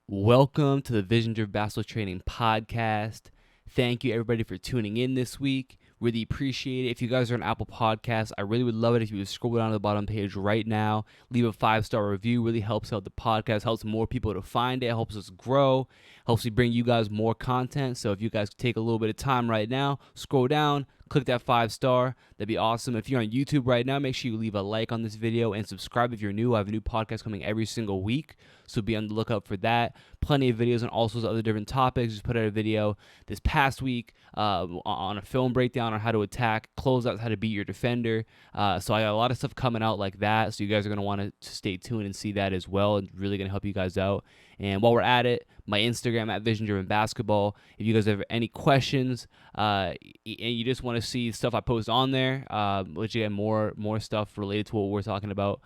Welcome to the Vision Driven Basketball Training Podcast. Thank you, everybody, for tuning in this week. Really appreciate it. If you guys are on Apple Podcasts, I really would love it if you would scroll down to the bottom page right now, leave a 5-star review. Really helps out the podcast, helps more people to find it, helps us grow, helps me bring you guys more content. So if you guys take a little bit of time right now, scroll down, click that 5-star. That'd be awesome. If you're on YouTube right now, make sure you leave a like on this video and subscribe if you're new. I have a new podcast coming every single week, so be on the lookout for that. Plenty of videos on all sorts of other different topics. Just put out a video this past week on a film breakdown on how to attack, closeouts, how to beat your defender. So I got a lot of stuff coming out like that, so you guys are going to want to stay tuned and see that as well. It's really going to help you guys out. And while we're at it, my Instagram at Vision Driven Basketball. If you guys have any questions and you just want to see stuff I post on there, which again more stuff related to what we're talking about,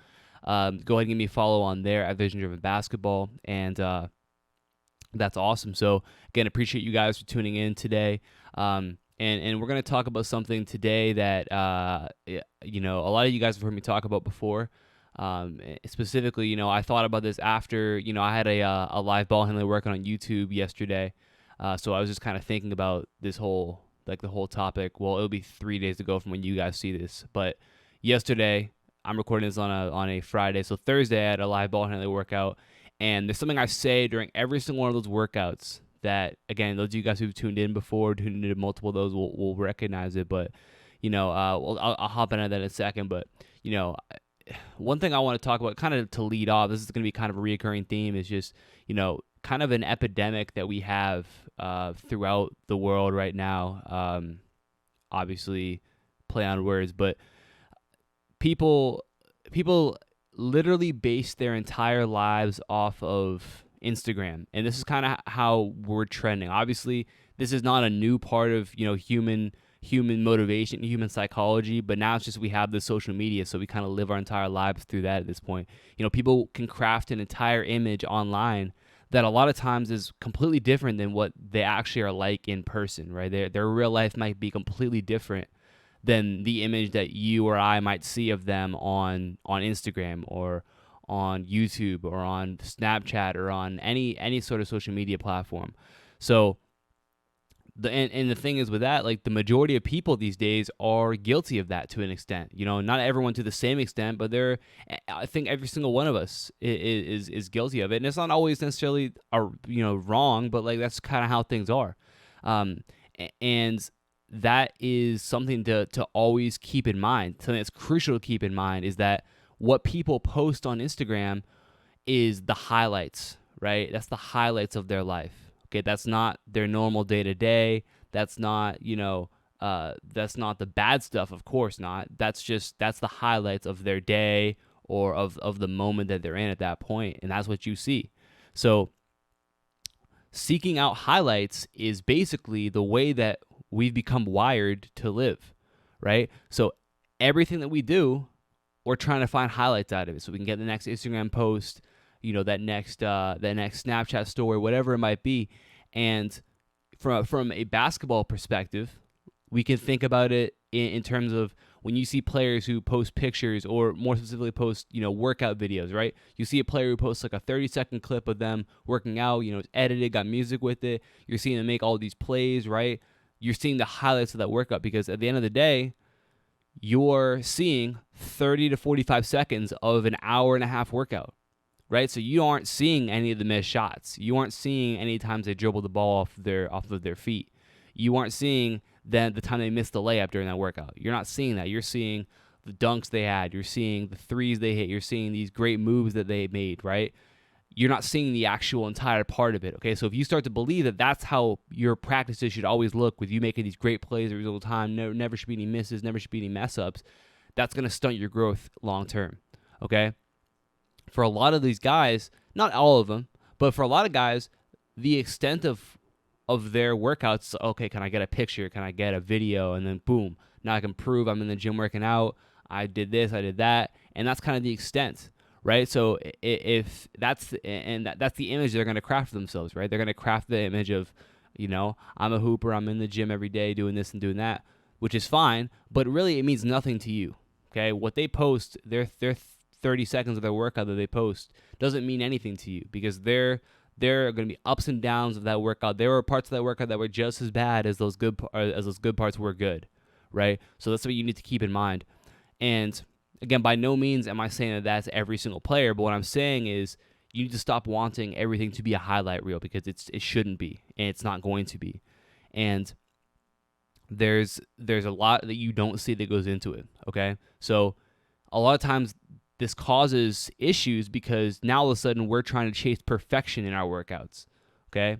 go ahead and give me a follow on there at Vision Driven Basketball, and that's awesome. So again, appreciate you guys for tuning in today. And we're going to talk about something today that a lot of you guys have heard me talk about before. Specifically, I thought about this after, I had a live ball handler working on YouTube yesterday. So I was just kind of thinking about this whole, the whole topic. Well, it'll be 3 days ago from when you guys see this, but yesterday, I'm recording this on a Friday. So Thursday, I had a live ball handler workout, and there's something I say during every single one of those workouts that, again, those of you guys who've tuned in before, tuned into multiple of those will recognize it. But, I'll hop into that in a second. But, one thing I want to talk about, kind of to lead off, this is going to be kind of a reoccurring theme, is just, kind of an epidemic that we have throughout the world right now. Obviously, play on words, but people literally base their entire lives off of Instagram, and this is kind of how we're trending. Obviously, this is not a new part of human motivation, human psychology, but now it's just we have the social media, so we kind of live our entire lives through that at this point. People can craft an entire image online that a lot of times is completely different than what they actually are like in person, right? Their real life might be completely different than the image that you or I might see of them on Instagram or on YouTube or on Snapchat or on any sort of social media platform. So the thing is with that, the majority of people these days are guilty of that to an extent. Not everyone to the same extent, but I think every single one of us is guilty of it. And it's not always necessarily wrong, but that's kind of how things are. And that is something to always keep in mind. Something that's crucial to keep in mind is that what people post on Instagram is the highlights, right? That's the highlights of their life. Okay, that's not their normal day-to-day. That's not, that's not the bad stuff, of course not. That's the highlights of their day or of the moment that they're in at that point, and that's what you see. So seeking out highlights is basically the way that we've become wired to live, right? So everything that we do, we're trying to find highlights out of it so we can get the next Instagram post, that next Snapchat story, whatever it might be. And from a basketball perspective, we can think about it in terms of when you see players who post pictures, or more specifically post, workout videos, right? You see a player who posts a 30-second clip of them working out, it's edited, got music with it. You're seeing them make all these plays, right? You're seeing the highlights of that workout, because at the end of the day, you're seeing 30 to 45 seconds of an hour and a half workout, right? So you aren't seeing any of the missed shots. You aren't seeing any times they dribble the ball off of their feet. You aren't seeing the time they missed the layup during that workout. You're not seeing that. You're seeing the dunks they had. You're seeing the threes they hit. You're seeing these great moves that they made, right? You're not seeing the actual entire part of it, okay? So if you start to believe that that's how your practices should always look, with you making these great plays every single time, never should be any misses, never should be any mess-ups, that's going to stunt your growth long-term, okay? For a lot of these guys, not all of them, but for a lot of guys, the extent of their workouts, okay, can I get a picture? Can I get a video? And then boom, now I can prove I'm in the gym working out. I did this, I did that, and that's kind of the extent, right? So if that's the image they're going to craft for themselves, right? They're going to craft the image of, I'm a hooper, I'm in the gym every day doing this and doing that, which is fine, but really it means nothing to you, okay? What they post, their 30 seconds of their workout that they post doesn't mean anything to you, because they're There are going to be ups and downs of that workout. There were parts of that workout that were just as bad as those good parts were good, right? So that's what you need to keep in mind. And again, by no means am I saying that that's every single player, but what I'm saying is you need to stop wanting everything to be a highlight reel, because it shouldn't be, and it's not going to be. And there's a lot that you don't see that goes into it, okay? So a lot of times this causes issues because now all of a sudden we're trying to chase perfection in our workouts, okay?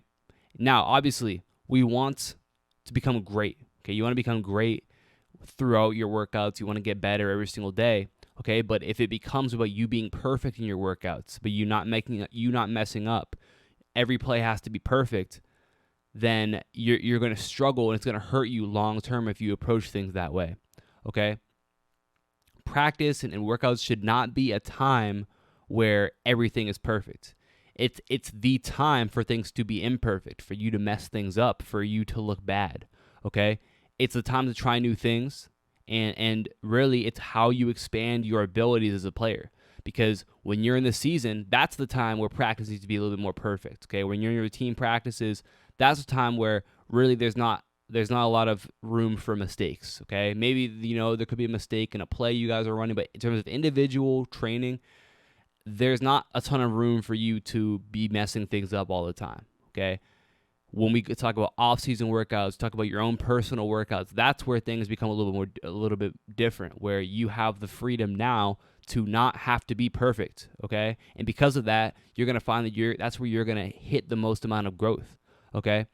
Now, obviously, we want to become great, okay? You want to become great throughout your workouts. You want to get better every single day, okay? But if it becomes about you being perfect in your workouts, but you not messing up, every play has to be perfect, then you're going to struggle, and it's going to hurt you long term if you approach things that way, okay? Practice and workouts should not be a time where everything is perfect. It's the time for things to be imperfect, for you to mess things up, for you to look bad, okay? It's the time to try new things, and really it's how you expand your abilities as a player. Because when you're in the season, that's the time where practice needs to be a little bit more perfect, okay? When you're in your team practices, that's a time where really there's not a lot of room for mistakes, okay? Maybe, there could be a mistake in a play you guys are running, but in terms of individual training, there's not a ton of room for you to be messing things up all the time, okay? When we talk about off-season workouts, talk about your own personal workouts, that's where things become a little bit different, where you have the freedom now to not have to be perfect, okay? And because of that, you're going to find that that's where you're going to hit the most amount of growth, okay?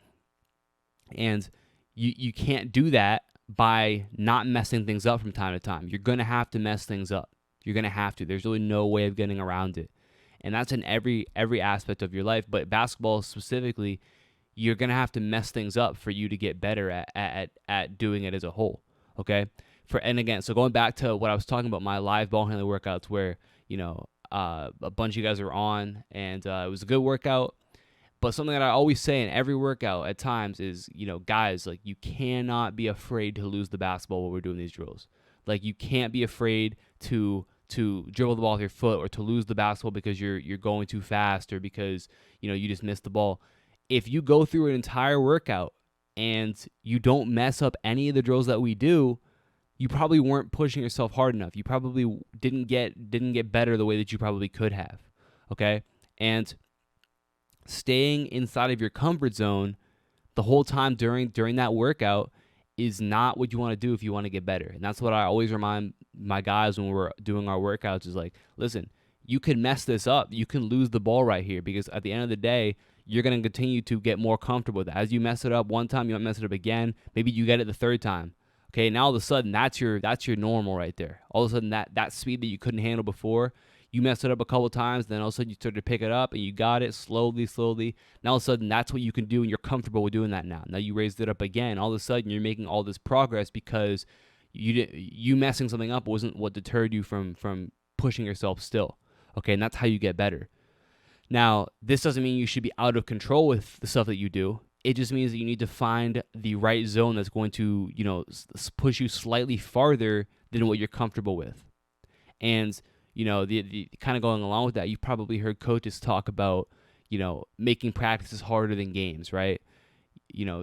And you can't do that by not messing things up from time to time. You're going to have to mess things up. You're going to have to. There's really no way of getting around it. And that's in every aspect of your life. But basketball specifically, you're going to have to mess things up for you to get better at doing it as a whole, okay? And again, so going back to what I was talking about, my live ball handling workouts where, a bunch of you guys are on, and it was a good workout. But something that I always say in every workout at times is, guys, like, you cannot be afraid to lose the basketball while we're doing these drills. Like, you can't be afraid to dribble the ball with your foot, or to lose the basketball because you're going too fast, or because, you just missed the ball. If you go through an entire workout and you don't mess up any of the drills that we do, you probably weren't pushing yourself hard enough. You probably didn't get better the way that you probably could have, okay? And staying inside of your comfort zone the whole time during that workout is not what you want to do if you want to get better. And that's what I always remind my guys when we're doing our workouts is like, listen, you can mess this up. You can lose the ball right here, because at the end of the day, you're going to continue to get more comfortable with it. As you mess it up one time, you might mess it up again. Maybe you get it the third time. Okay, now all of a sudden, that's your normal right there. All of a sudden, that speed that you couldn't handle before, you messed it up a couple times, then all of a sudden you started to pick it up, and you got it slowly. Now all of a sudden, that's what you can do, and you're comfortable with doing that now. Now you raised it up again. All of a sudden, you're making all this progress because you messing something up wasn't what deterred you from pushing yourself still. Okay, and that's how you get better. Now, this doesn't mean you should be out of control with the stuff that you do. It just means that you need to find the right zone that's going to, push you slightly farther than what you're comfortable with. And, the kind of going along with that, you've probably heard coaches talk about, making practices harder than games, right?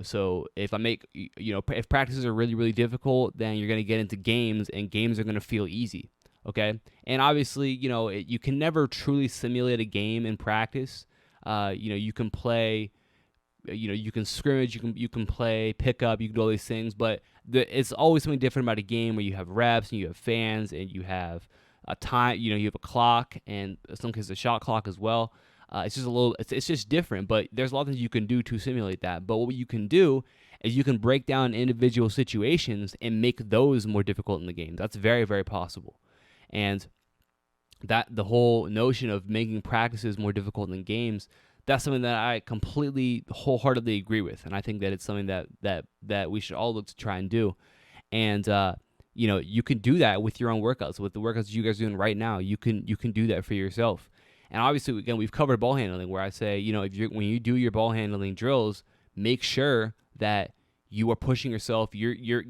So if if practices are really, really difficult, then you're going to get into games, and games are going to feel easy. Okay. And obviously, you can never truly simulate a game in practice. You can play, you can scrimmage, you can play pickup, you can do all these things, but it's always something different about a game where you have reps and you have fans and you have a time, you have a clock, and in some cases a shot clock as well. It's just it's just different, but there's a lot of things you can do to simulate that. But what you can do is you can break down individual situations and make those more difficult in the game. That's very, very possible. And that the whole notion of making practices more difficult than games, that's something that I completely, wholeheartedly agree with. And I think that it's something that we should all look to try and do. And, you can do that with your own workouts, with the workouts you guys are doing right now. You can do that for yourself. And obviously, again, we've covered ball handling, where I say, when you do your ball handling drills, make sure that you are pushing yourself. You're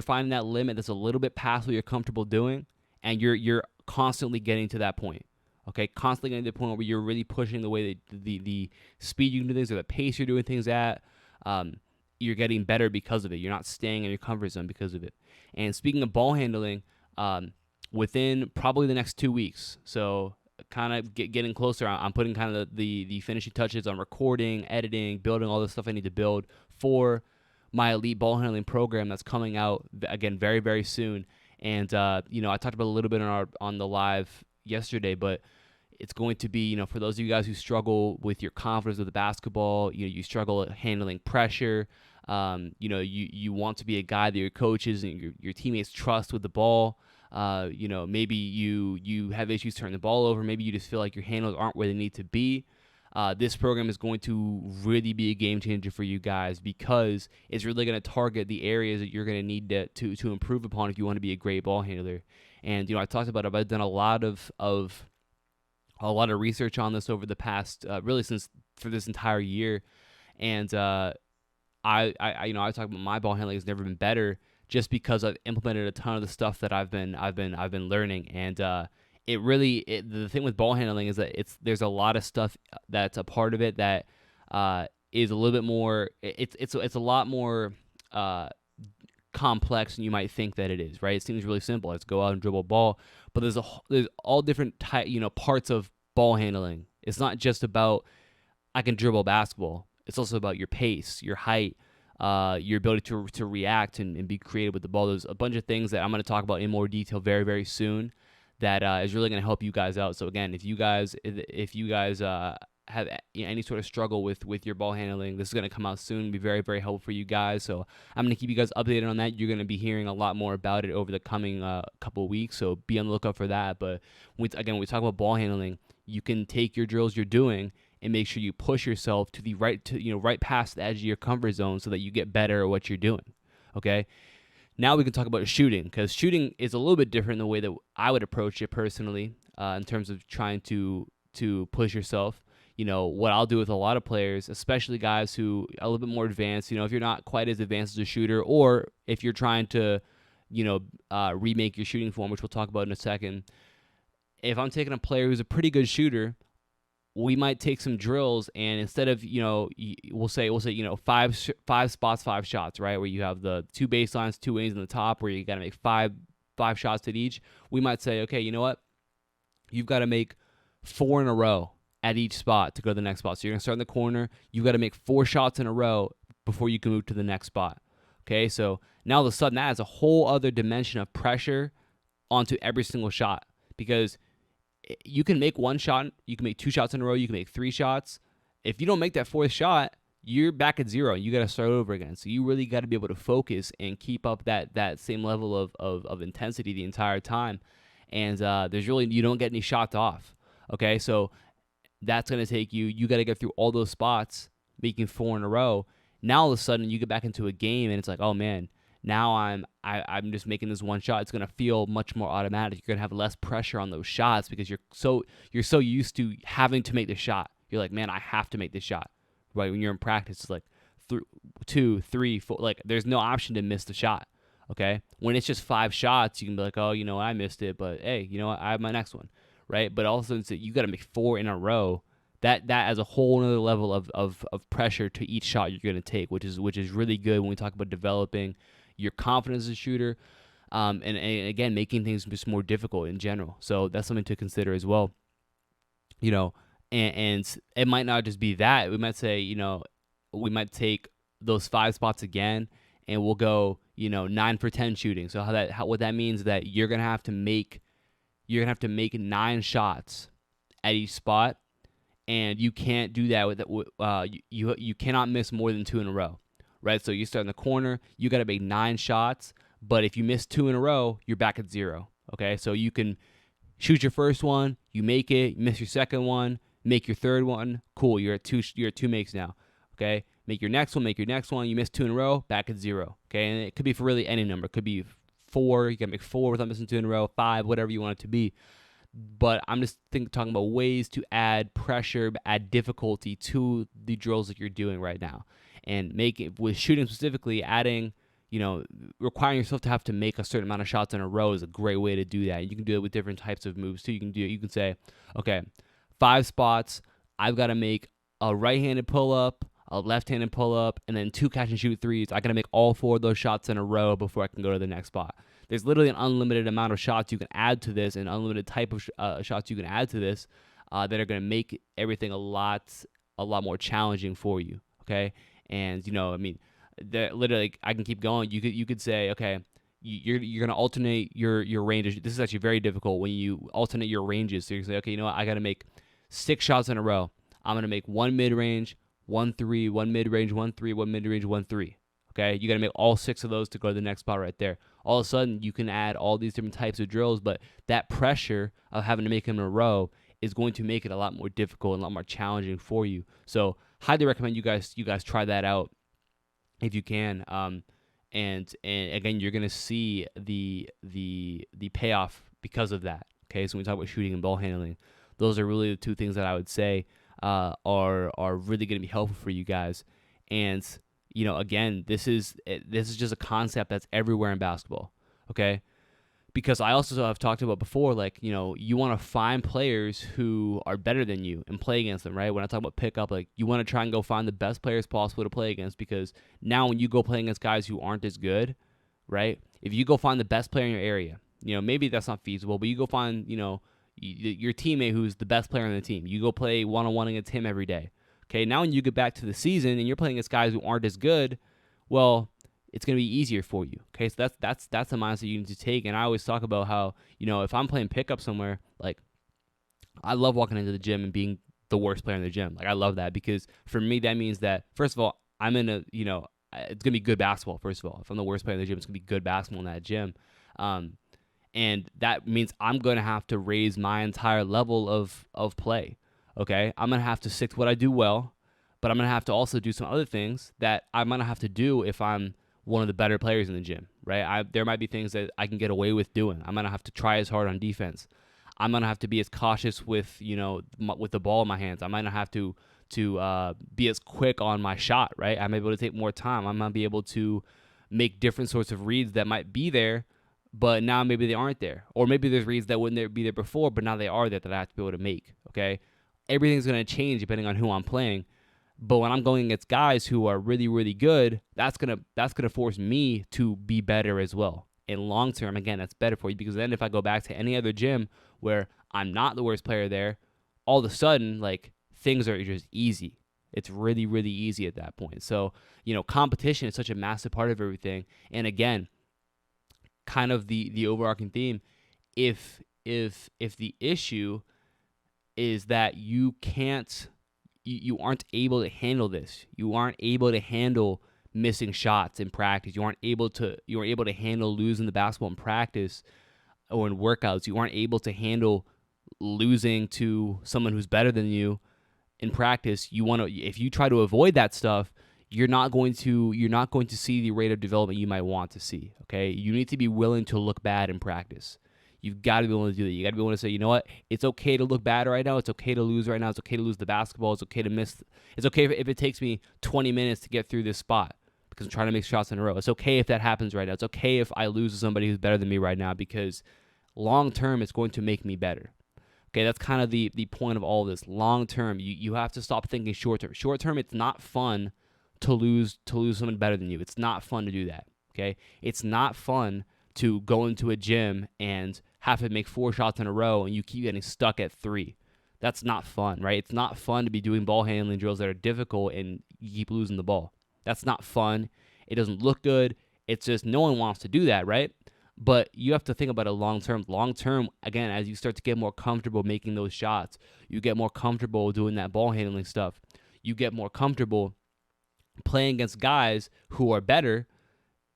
finding that limit that's a little bit past what you're comfortable doing, and you're constantly getting to that point, Okay, constantly getting to the point where you're really pushing the way that the speed you can do things or the pace you're doing things at. You're getting better because of it. You're not staying in your comfort zone because of it. And speaking of ball handling, within probably the next 2 weeks, so kind of getting closer, I'm putting kind of the finishing touches on recording, editing, building all the stuff I need to build for my elite ball handling program that's coming out again very, very soon. And I talked about a little bit on the live yesterday, but it's going to be, for those of you guys who struggle with your confidence with the basketball, you struggle handling pressure. You want to be a guy that your coaches and your teammates trust with the ball. Maybe you have issues turning the ball over. Maybe you just feel like your handles aren't where they need to be. This program is going to really be a game changer for you guys because it's really going to target the areas that you're going to need to improve upon if you want to be a great ball handler. And I talked about it. I've done a lot of research on this over the past really since for this entire year, and I talk about my ball handling has never been better just because I've implemented a ton of the stuff that I've been learning, and the thing with ball handling is that there's a lot of stuff that's a part of it that is a little bit more. It's a lot more complex than you might think that it is, right? It seems really simple. Let's go out and dribble a ball, but there's all different parts of ball handling. It's not just about I can dribble a basketball. It's also about your pace, your height, your ability to react and be creative with the ball. There's a bunch of things that I'm going to talk about in more detail very, very soon that is really going to help you guys out. So again, if you guys have any sort of struggle with your ball handling, this is going to come out soon. Be very, very helpful for you guys. So I'm going to keep you guys updated on that. You're going to be hearing a lot more about it over the coming couple of weeks. So be on the lookout for that. But when we talk about ball handling, you can take your drills you're doing and make sure you push yourself to the right past the edge of your comfort zone so that you get better at what you're doing. Okay. Now we can talk about shooting, because shooting is a little bit different in the way that I would approach it personally, in terms of trying to push yourself. What I'll do with a lot of players, especially guys who are a little bit more advanced, if you're not quite as advanced as a shooter, or if you're trying to, remake your shooting form, which we'll talk about in a second. If I'm taking a player who's a pretty good shooter, we might take some drills, and instead of, we'll say, five spots, 5 shots, right? Where you have the 2 baselines, 2 wings in the top, where you got to make five shots at each. We might say, okay, you know what? You've got to make 4 in a row at each spot to go to the next spot. So you're going to start in the corner. You've got to make 4 shots in a row before you can move to the next spot. Okay, so now all of a sudden that adds a whole other dimension of pressure onto every single shot, because you can make 1 shot, you can make 2 shots in a row, you can make 3 shots. If you don't make that 4th shot, you're back at 0. You got to start over again. So you really got to be able to focus and keep up that same level of intensity the entire time. And you don't get any shots off. Okay, so that's going to take you got to get through all those spots, making 4 in a row. Now all of a sudden you get back into a game and it's like, oh man, now I'm just making this 1 shot. It's going to feel much more automatic. You're going to have less pressure on those shots because you're so used to having to make the shot. You're like, man, I have to make this shot. Right? When you're in practice, it's like 2, 3, 4. Like there's no option to miss the shot. Okay? When it's just 5 shots, you can be like, oh, I missed it, but hey, you know what? I have my next one. Right? But also you got to make 4 in a row. That adds a whole other level of pressure to each shot you're going to take, which is really good when we talk about developing your confidence as a shooter, and again, making things just more difficult in general. So that's something to consider as well. And it might not just be that. We might say, we might take those 5 spots again, and we'll go, 9 for 10 shooting. So what that means is that you're gonna have to make 9 shots at each spot, and you can't do that with you cannot miss more than 2 in a row. Right, so you start in the corner, you got to make 9 shots, but if you miss 2 in a row, you're back at 0. Okay, so you can shoot your first one, you make it, you miss your second one, make your third one, cool, you're at 2 makes now. Okay, make your next one, you miss 2 in a row, back at 0. Okay, and it could be for really any number. It could be 4, you got to make 4 without missing 2 in a row, 5, whatever you want it to be. But I'm just talking about ways to add pressure, add difficulty to the drills that you're doing right now. And make it with shooting specifically, adding, requiring yourself to have to make a certain amount of shots in a row is a great way to do that. You can do it with different types of moves too. You can say, okay, 5 spots, I've got to make a right-handed pull-up, a left-handed pull-up, and then 2 catch-and-shoot threes. I got to make all 4 of those shots in a row before I can go to the next spot. There's literally an unlimited amount of shots you can add to this, and unlimited type of shots you can add to this that are going to make everything a lot more challenging for you. Okay, and literally, I can keep going. You could say, okay, you're going to alternate your ranges. This is actually very difficult when you alternate your ranges. So you can say, okay, you know what? I got to make 6 shots in a row. I'm going to make 1 mid-range, 1 3, 1 mid-range, 1 3, 1 mid-range, 1 3. Okay, you got to make all 6 of those to go to the next spot right there. All of a sudden, you can add all these different types of drills, but that pressure of having to make them in a row is going to make it a lot more difficult and a lot more challenging for you. So, highly recommend you guys try that out if you can. And again, you're gonna see the payoff because of that. Okay, so when we talk about shooting and ball handling, those are really the 2 things that I would say are really gonna be helpful for you guys. And again, this is just a concept that's everywhere in basketball. Okay, because I also have talked about before, like, you want to find players who are better than you and play against them, right? When I talk about pickup, like, you want to try and go find the best players possible to play against, because now when you go play against guys who aren't as good, right? If you go find the best player in your area, maybe that's not feasible, but you go find, your teammate who's the best player on the team. You go play one-on-one against him every day. Okay, now when you get back to the season and you're playing against guys who aren't as good, well, it's going to be easier for you. Okay, so that's the mindset you need to take. And I always talk about how, if I'm playing pickup somewhere, like, I love walking into the gym and being the worst player in the gym. Like, I love that, because for me, that means that, first of all, I'm in a, it's going to be good basketball, first of all. If I'm the worst player in the gym, it's going to be good basketball in that gym. And that means I'm going to have to raise my entire level of play. Okay, I'm going to have to stick to what I do well, but I'm going to have to also do some other things that I'm going to have to do if I'm one of the better players in the gym, right? There might be things that I can get away with doing. I'm going to have to try as hard on defense. I'm going to have to be as cautious with, with the ball in my hands. I might not have to be as quick on my shot, right? I'm able to take more time. I'm going to be able to make different sorts of reads that might be there, but now maybe they aren't there. Or maybe there's reads that wouldn't be there before, but now they are there that I have to be able to make, okay? Everything's going to change depending on who I'm playing. But when I'm going against guys who are really, really good, that's gonna force me to be better as well. In long term, again, that's better for you, because then if I go back to any other gym where I'm not the worst player there, all of a sudden, like, things are just easy. It's really, really easy at that point. So, competition is such a massive part of everything. And again, kind of the overarching theme, if the issue is that you aren't able to handle this. You aren't able to handle missing shots in practice. You aren't able to handle losing the basketball in practice or in workouts. You aren't able to handle losing to someone who's better than you in practice. If you try to avoid that stuff, you're not going to see the rate of development you might want to see. Okay? You need to be willing to look bad in practice. You've got to be willing to do that. You got to be willing to say, you know what? It's okay to look bad right now. It's okay to lose right now. It's okay to lose the basketball. It's okay to miss. It's okay if it takes me 20 minutes to get through this spot because I'm trying to make shots in a row. It's okay if that happens right now. It's okay if I lose to somebody who's better than me right now, because long term, it's going to make me better. Okay, that's kind of the point of all of this. Long term, you have to stop thinking short term. Short term, it's not fun to lose someone better than you. It's not fun to do that. Okay, it's not fun to go into a gym and have to make 4 shots in a row and you keep getting stuck at 3. That's not fun, right? It's not fun to be doing ball handling drills that are difficult and you keep losing the ball. That's not fun. It doesn't look good. It's just no one wants to do that, right? But you have to think about it long term. Long term, again, as you start to get more comfortable making those shots, you get more comfortable doing that ball handling stuff. You get more comfortable playing against guys who are better.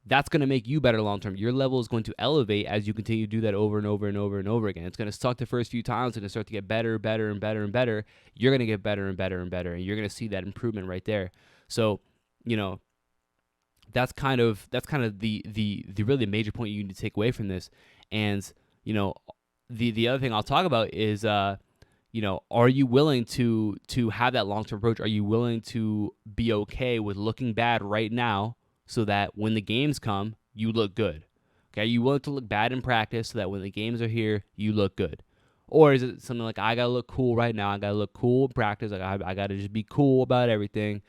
That's going to make you better long term. Your level is going to elevate as you continue to do that over and over and over and over again. It's going to suck the first few times. It's going to start to get better, and better and better. You're going to get better and better and better, and you're going to see that improvement right there. So, that's kind of the really major point you need to take away from this. And, the other thing I'll talk about is, are you willing to have that long-term approach? Are you willing to be okay with looking bad right now so that when the games come, you look good. Okay, you willing to look bad in practice so that when the games are here, you look good? Or is it something like, I gotta look cool right now, I gotta look cool in practice, I gotta just be cool about everything,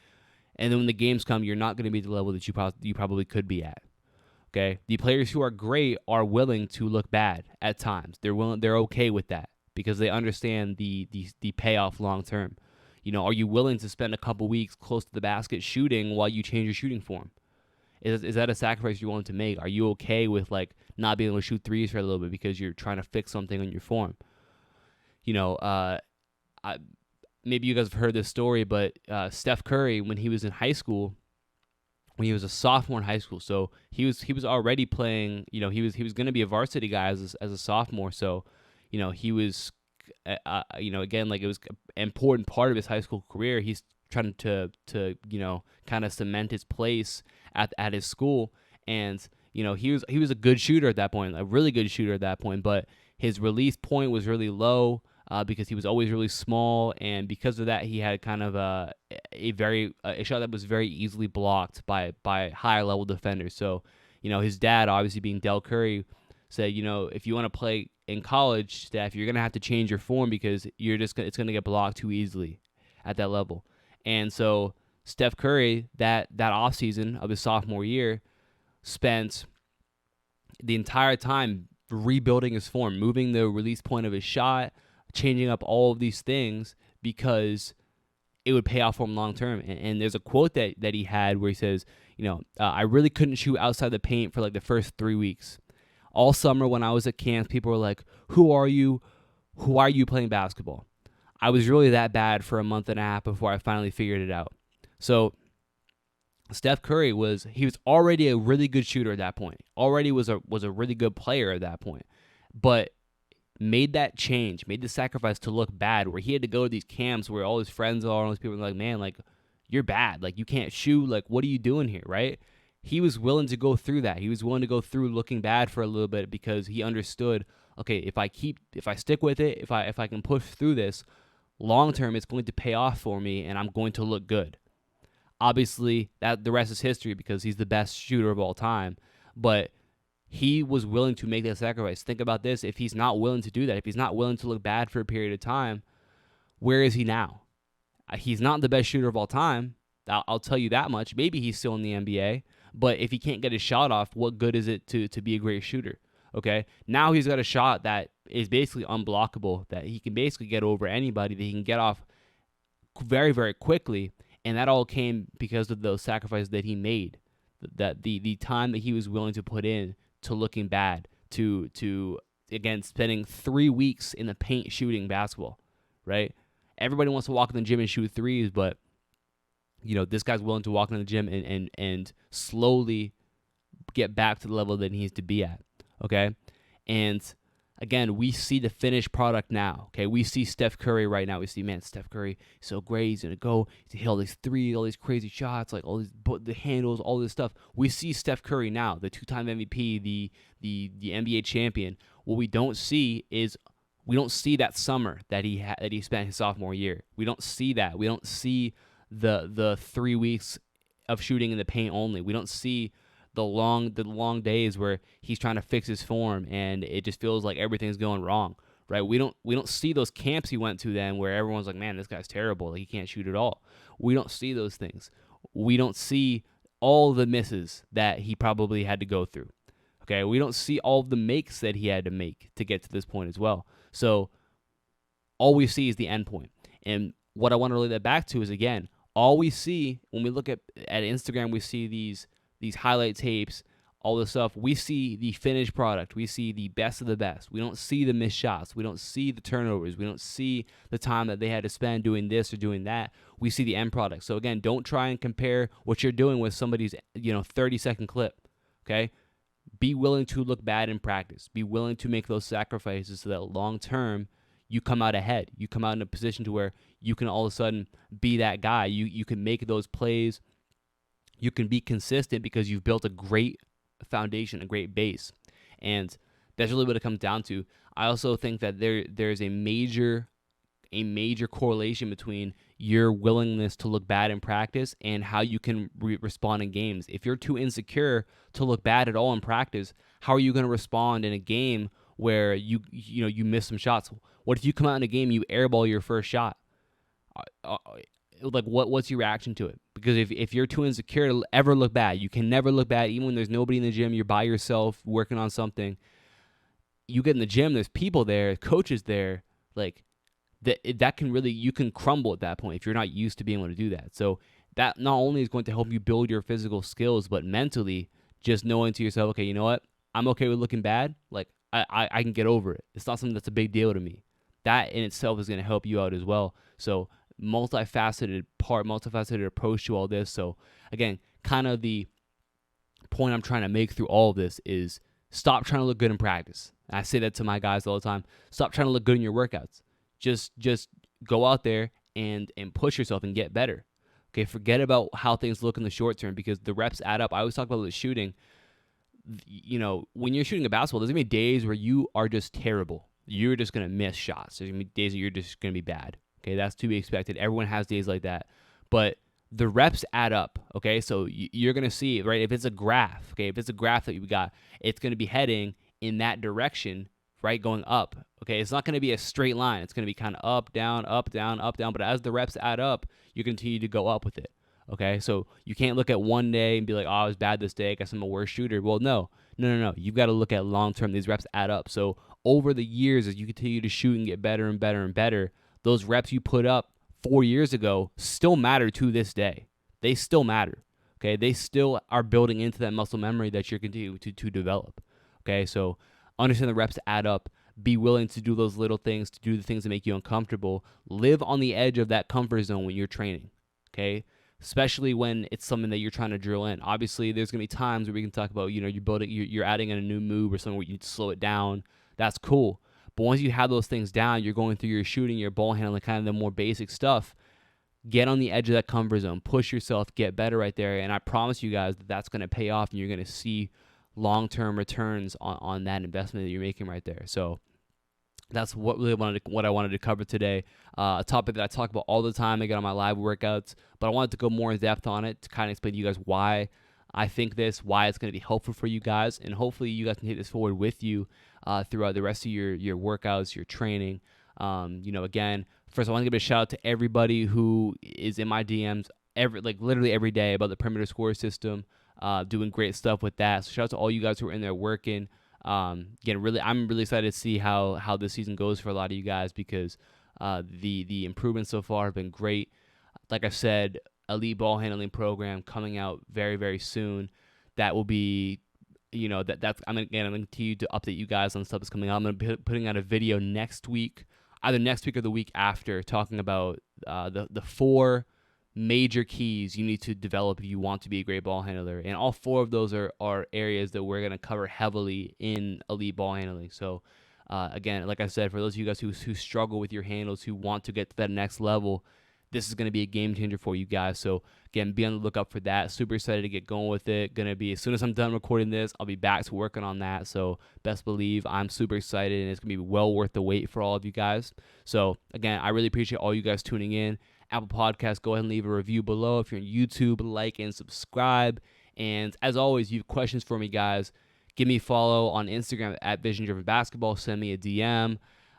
and then when the games come, you're not gonna be at the level that you probably could be at. Okay, the players who are great are willing to look bad at times. They're okay with that because they understand the payoff long term. Are you willing to spend a couple weeks close to the basket shooting while you change your shooting form? Is that a sacrifice you're willing to make? Are you okay with like not being able to shoot threes for a little bit because you're trying to fix something on your form? I, maybe you guys have heard this story, but Steph Curry, when he was in high school, when he was a sophomore in high school, so he was already playing. He was going to be a varsity guy as a sophomore. So, he was, again, like, it was an important part of his high school career. He's trying to kind of cement his place at his school, and he was a good shooter at that point, a really good shooter at that point, but his release point was really low. Because he was always really small, and because of that, he had kind of a shot that was very easily blocked by higher level defenders. So, his dad, obviously being Del Curry, said, if you want to play in college, Steph, you're gonna have to change your form because it's gonna get blocked too easily at that level. And so Steph Curry, that offseason of his sophomore year, spent the entire time rebuilding his form, moving the release point of his shot, changing up all of these things because it would pay off for him long term. And there's a quote that he had where he says, I really couldn't shoot outside the paint for like the first 3 weeks. All summer when I was at camp, people were like, who are you? Who are you playing basketball? I was really that bad for a month and a half before I finally figured it out. So Steph Curry was already a really good shooter at that point. Already was a really good player at that point. But made that change, made the sacrifice to look bad, where he had to go to these camps where all his friends are, and all these people are like, man, like, you're bad. Like, you can't shoot. Like, what are you doing here, right? He was willing to go through that. He was willing to go through looking bad for a little bit because he understood, okay, if I stick with it, if I can push through this, long term, it's going to pay off for me, and I'm going to look good. Obviously, that the rest is history because he's the best shooter of all time, but he was willing to make that sacrifice. Think about this. If he's not willing to do that, if he's not willing to look bad for a period of time, where is he now? He's not the best shooter of all time. I'll tell you that much. Maybe he's still in the NBA, but if he can't get his shot off, what good is it to be a great shooter? Okay? Now he's got a shot that is basically unblockable, that he can basically get over anybody, that he can get off very, very quickly, and that all came because of those sacrifices that he made, that the time that he was willing to put in to looking bad, to again spending 3 weeks in the paint shooting basketball, right? Everybody wants to walk in the gym and shoot threes, but this guy's willing to walk in the gym and slowly get back to the level that he needs to be at. Okay, and again, we see the finished product now. Okay, we see Steph Curry right now. We see, man, Steph Curry, he's so great. He's gonna go. He's hit all these threes, all these crazy shots, like all these the handles, all this stuff. We see Steph Curry now, the 2-time MVP, the NBA champion. What we don't see is that summer that he spent his sophomore year. We don't see that. We don't see the 3 weeks of shooting in the paint only. We don't see the long days where he's trying to fix his form and it just feels like everything's going wrong, right? We don't see those camps he went to then where everyone's like, man, this guy's terrible, like he can't shoot at all. We don't see those things. We don't see all the misses that he probably had to go through. Okay, we don't see all the makes that he had to make to get to this point as well. So all we see is the end point. And what I want to relate that back to is, again, all we see when we look at Instagram, we see these highlight tapes, all this stuff. We see the finished product. We see the best of the best. We don't see the missed shots. We don't see the turnovers. We don't see the time that they had to spend doing this or doing that. We see the end product. So again, don't try and compare what you're doing with somebody's 30-second clip. Okay? Be willing to look bad in practice. Be willing to make those sacrifices so that long term you come out ahead. You come out in a position to where you can all of a sudden be that guy. You can make those plays. You can be consistent because you've built a great foundation, a great base. And that's really what it comes down to. I also think that there's a major a major correlation between your willingness to look bad in practice and how you can respond in games. If you're too insecure to look bad at all in practice, how are you going to respond in a game where you miss some shots? What if you come out in a game, you airball your first shot? Like what's your reaction to it? Because if you're too insecure to ever look bad, you can never look bad. Even when there's nobody in the gym, you're by yourself working on something. You get in the gym, there's people there, coaches there, like that can really, you can crumble at that point if you're not used to being able to do that. So that not only is going to help you build your physical skills, but mentally, just knowing to yourself, okay, you know what, I'm okay with looking bad. Like I can get over it. It's not something that's a big deal to me. That in itself is going to help you out as well. So multifaceted approach to all this. So again, kind of the point I'm trying to make through all of this is stop trying to look good in practice. I say that to my guys all the time. Stop trying to look good in your workouts. Just go out there and push yourself and get better. Okay, forget about how things look in the short term because the reps add up. I always talk about the shooting. When you're shooting a basketball, there's going to be days where you are just terrible. You're just going to miss shots. There's going to be days that you're just going to be bad. Okay, that's to be expected. Everyone has days like that. But the reps add up, okay? So you're going to see, right, if it's a graph, okay, if it's a graph that you got, it's going to be heading in that direction, right, going up, okay? It's not going to be a straight line. It's going to be kind of up, down, up, down, up, down. But as the reps add up, you continue to go up with it, okay? So you can't look at one day and be like, oh, I was bad this day. I guess I'm a worse shooter. Well, no. You've got to look at long-term. These reps add up. So over the years, as you continue to shoot and get better and better and better, those reps you put up 4 years ago still matter to this day. They still matter, okay? They still are building into that muscle memory that you're continuing to develop, okay? So understand the reps add up. Be willing to do those little things, to do the things that make you uncomfortable. Live on the edge of that comfort zone when you're training, okay? Especially when it's something that you're trying to drill in. Obviously, there's going to be times where we can talk about, you're adding in a new move or something where you need to slow it down. That's cool. But once you have those things down, you're going through your shooting, your ball handling, kind of the more basic stuff. Get on the edge of that comfort zone. Push yourself. Get better right there. And I promise you guys that that's going to pay off, and you're going to see long-term returns on that investment that you're making right there. So that's what I wanted to cover today. A topic that I talk about all the time. I get on my live workouts, but I wanted to go more in depth on it to kind of explain to you guys why I think this, why it's going to be helpful for you guys, and hopefully you guys can take this forward with you throughout the rest of your workouts, your training. Again, first I want to give a shout out to everybody who is in my DMs literally every day about the perimeter score system, doing great stuff with that. So shout out to all you guys who are in there working. I'm really excited to see how this season goes for a lot of you guys because the improvements so far have been great. Like I said, elite ball handling program coming out very, very soon. That will be, I'm going to continue to update you guys on stuff that's coming out. I'm going to be putting out a video next week, either next week or the week after, talking about the 4 major keys you need to develop if you want to be a great ball handler. And all 4 of those are areas that we're going to cover heavily in elite ball handling. So, again, like I said, for those of you guys who struggle with your handles, who want to get to that next level, this is going to be a game changer for you guys. So, again, be on the lookout for that. Super excited to get going with it. Going to be, as soon as I'm done recording this, I'll be back to working on that. So, best believe I'm super excited, and it's going to be well worth the wait for all of you guys. So, again, I really appreciate all you guys tuning in. Apple Podcasts, go ahead and leave a review below. If you're on YouTube, like and subscribe. And as always, you have questions for me, guys, give me a follow on Instagram at Vision Driven Basketball. Send me a DM.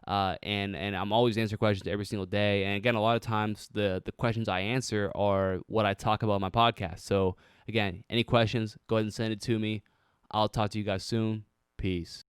And I'm always answering questions every single day. And again, a lot of times the questions I answer are what I talk about in my podcast. So again, any questions, go ahead and send it to me. I'll talk to you guys soon. Peace.